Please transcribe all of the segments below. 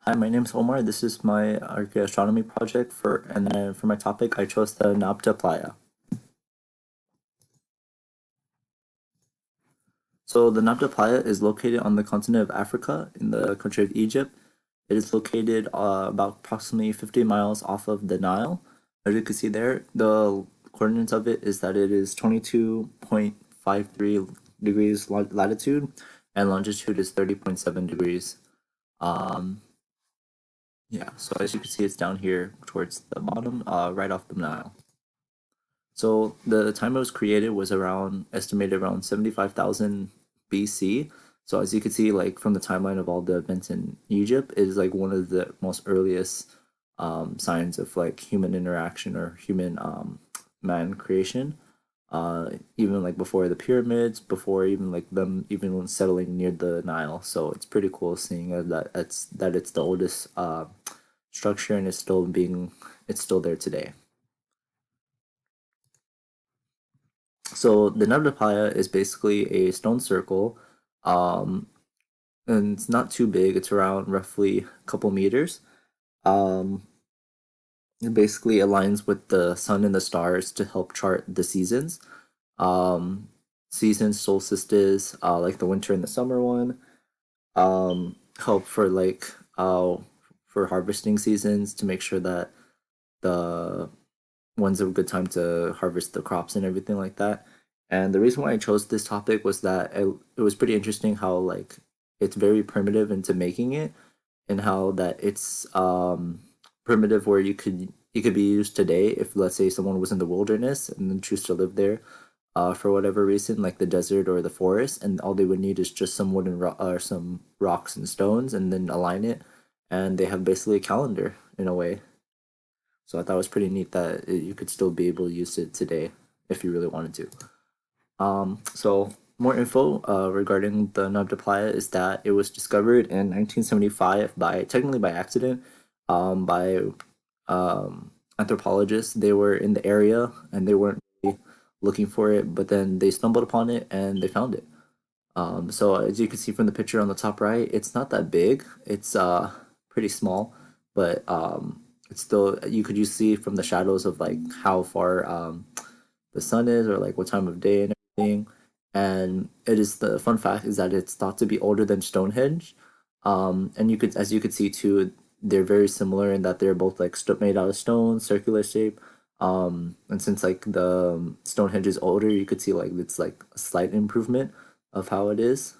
Hi, my name's Omar. This is my astronomy project and then for my topic, I chose the Nabta Playa. So the Nabta Playa is located on the continent of Africa in the country of Egypt. It is located about approximately 50 miles off of the Nile. As you can see there, the coordinates of it is that it is 22.53 degrees latitude and longitude is 30.7 degrees. Um, yeah, so as you can see, it's down here towards the bottom, right off the Nile. So the time it was created was around estimated around 75,000 BC. So as you can see, like from the timeline of all the events in Egypt, it is like one of the most earliest signs of like human interaction or human man creation. Even like before the pyramids, before even like them even settling near the Nile. So it's pretty cool seeing that it's the oldest structure and it's still there today. So the Nabla is basically a stone circle, um, and it's not too big. It's around roughly a couple meters. Um, it basically aligns with the sun and the stars to help chart the seasons. Um, Seasons, solstices, like the winter and the summer one. Help for harvesting seasons to make sure that the when's a good time to harvest the crops and everything like that. And the reason why I chose this topic was that it was pretty interesting how like it's very primitive into making it and how that it's primitive where you could be used today if let's say someone was in the wilderness and then choose to live there for whatever reason like the desert or the forest and all they would need is just some or some rocks and stones and then align it and they have basically a calendar in a way, so I thought it was pretty neat that you could still be able to use it today if you really wanted to. So more info regarding the Nabda Playa is that it was discovered in 1975 by technically by accident by anthropologists. They were in the area and they weren't really looking for it, but then they stumbled upon it and they found it. So as you can see from the picture on the top right, it's not that big. It's pretty small, but it's still you could you see from the shadows of like how far the sun is or like what time of day and everything. And it is the fun fact is that it's thought to be older than Stonehenge. And you could as you could see too, they're very similar in that they're both like made out of stone, circular shape. And since like the Stonehenge is older, you could see like it's like a slight improvement of how it is.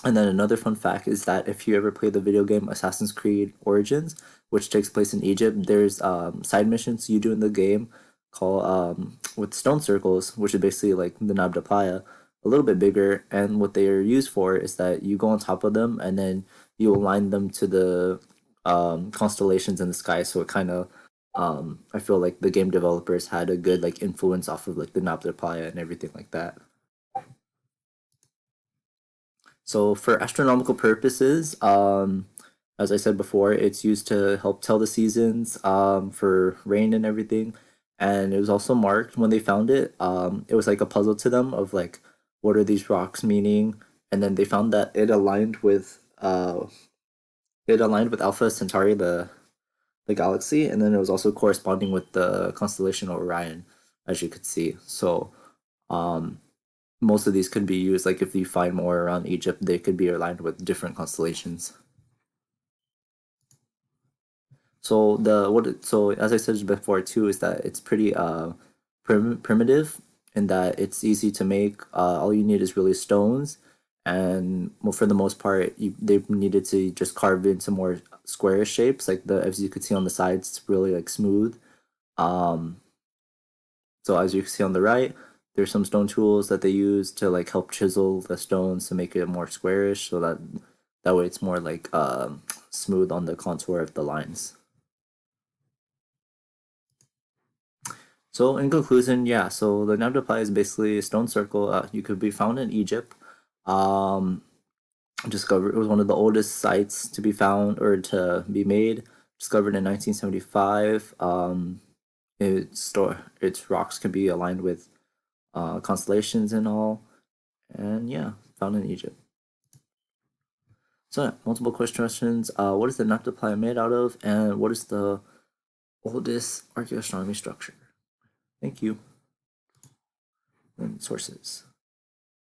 And then another fun fact is that if you ever play the video game Assassin's Creed Origins, which takes place in Egypt, there's side missions you do in the game called with stone circles, which is basically like the Nabda Playa, a little bit bigger. And what they are used for is that you go on top of them and then you align them to the constellations in the sky. So it kind of I feel like the game developers had a good like influence off of like the Nabda Playa and everything like that. So for astronomical purposes, as I said before, it's used to help tell the seasons, for rain and everything. And it was also marked when they found it. It was like a puzzle to them of like, what are these rocks meaning? And then they found that it aligned with Alpha Centauri, the galaxy, and then it was also corresponding with the constellation Orion, as you could see. So, um, most of these could be used like if you find more around Egypt, they could be aligned with different constellations. So as I said before too is that it's pretty primitive in that it's easy to make. All you need is really stones, and well, for the most part, they needed to just carve into more squarish shapes. Like the as you could see on the sides, it's really like smooth. Um, So as you can see on the right, there's some stone tools that they use to like help chisel the stones to make it more squarish, so that way it's more like smooth on the contour of the lines. So in conclusion, yeah, so the Nabda Pie is basically a stone circle. You could be found in Egypt. Um, Discovered it was one of the oldest sites to be found or to be made. Discovered in 1975. Its rocks can be aligned with constellations and all. And yeah, found in Egypt. So yeah, multiple questions. What is the Noctiplier made out of, and what is the oldest archaeoastronomy structure? Thank you. And sources.